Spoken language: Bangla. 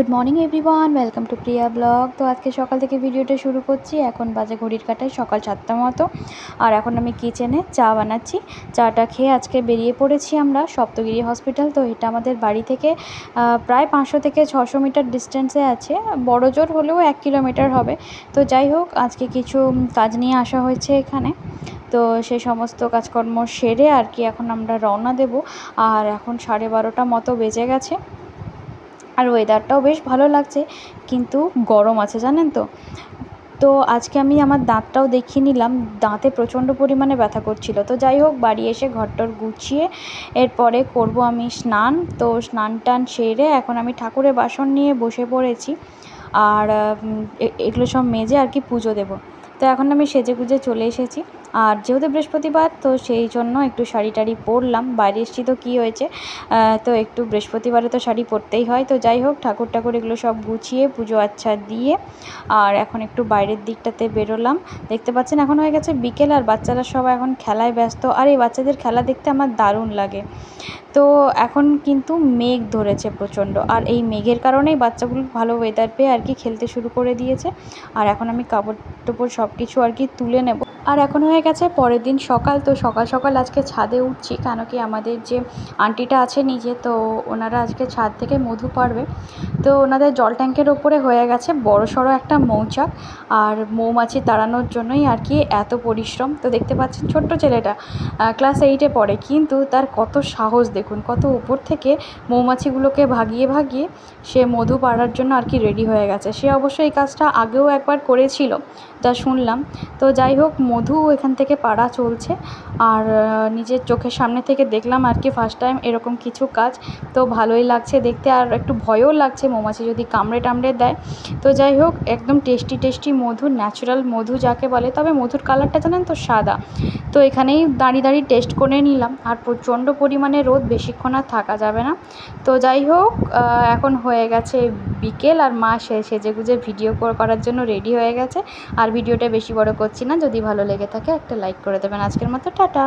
Good morning everyone, welcome to Priya blog. তো আজকে সকাল থেকে ভিডিওটা শুরু করছি। এখন বাজে ঘড়ির কাঁটায় সকাল 7টা মতো। আর এখন আমি কিচেনে চা বানাচ্ছি। চাটা খেয়ে আজকে বেরিয়ে পড়েছি আমরা সপ্তগিরি হসপিটাল। তো এটা আমাদের বাড়ি থেকে প্রায় 500 থেকে 600 মিটার ডিস্টেন্সে আছে, বড় জোর হলেও 1 কিলোমিটার হবে। তো যাই হোক, আজকে কিছু কাজ নিয়ে আসা হয়েছে এখানে। তো সেই সমস্ত কাজকর্ম সেরে আর কি এখন আমরা রওনা দেব। আর এখন 12:30 মতো বেজে গেছে। আর ওয়েদারটাও বেশ ভালো লাগছে, কিন্তু গরম আছে জানেন তো। তো আজকে আমি আমার দাঁতটাও দেখিয়ে নিলাম, দাঁতে প্রচণ্ড পরিমাণে ব্যথা করছিল। তো যাই হোক, বাড়ি এসে ঘরটর গুছিয়ে এরপরে করব আমি স্নান। তো স্নান টান সেরে এখন আমি ঠাকুরের বাসন নিয়ে বসে পড়েছি। আর এগুলো সব মেজে আর কি পুজো দেব। তো এখন আমি সেজে গুজে চলে এসেছি। আর যেহেতু বৃহস্পতিবার, তো সেই জন্য একটু শাড়ি টাড়ি পরলাম। বাইরে এসেছি তো কী হয়েছে, তো একটু বৃহস্পতিবারে তো শাড়ি পরতেই হয়। তো যাই হোক, ঠাকুর এগুলো সব গুছিয়ে পুজো আচ্ছা দিয়ে আর এখন একটু বাইরের দিকটাতে বেরোলাম। দেখতে পাচ্ছেন এখন হয়ে গেছে বিকেল, আর বাচ্চারা সব এখন খেলায় ব্যস্ত। আর এই বাচ্চাদের খেলা দেখতে আমার দারুণ লাগে। তো এখন কিন্তু মেঘ ধরেছে প্রচণ্ড, আর এই মেঘের কারণেই বাচ্চাগুলো ভালো ওয়েদার পেয়ে আর কি খেলতে শুরু করে দিয়েছে। আর এখন আমি কাপড় টাপড় সব কিছু আর কি তুলে নেব। আর এখন হয়ে গেছে পরের দিন সকাল। তো সকাল সকাল আজকে ছাদে উঠছি, কেন কি আমাদের যে আন্টিটা আছে নিজে, তো ওনারা আজকে ছাদ থেকে মধু পাড়বে। তো ওনাদের জল ট্যাঙ্কের ওপরে হয়ে গেছে বড় সড়ো একটা মৌচাক, আর মৌমাছি তাড়ানোর জন্যই আর কি এত পরিশ্রম। তো দেখতে পাচ্ছেন ছোট্ট ছেলেটা ক্লাস 8-এ পড়ে, কিন্তু তার কত সাহস দেখুন, কত উপর থেকে মৌমাছিগুলোকে ভাগিয়ে ভাগিয়ে সে মধু পাড়ার জন্য আর কি রেডি হয়ে গেছে। সে অবশ্যই এই কাজটা আগেও একবার করেছিল, যা শুনলাম। তো যাই হোক, মধু এখান থেকে পাড়া চলছে। আর নিজের চোখের সামনে থেকে দেখলাম আর কি ফার্স্ট টাইম এরকম কিছু কাজ। তো ভালোই লাগছে দেখতে, আর একটু ভয়ও লাগছে মৌমাছি যদি কামড়ে টামড়ে দেয়। তো যাই হোক, একদম টেস্টি টেস্টি মধু, ন্যাচারাল মধু যাকে বলে। তবে মধুর কালারটা জানেন তো সাদা। তো এখানেই দাঁড়িয়ে দাঁড়িয়ে টেস্ট করে নিলাম। আর প্রচণ্ড পরিমাণে রোদ, বেশিক্ষণ আর থাকা যাবে না। তো যাই হোক, এখন হয়ে গেছে বিকেল, আর মা সেজেগুজে ভিডিও করার জন্য রেডি হয়ে গেছে। আর ভিডিওটা বেশি বড় করছি না, যদি ভালো লেগে থাকে একটা লাইক করে দেবেন। আজকের মতো টাটা।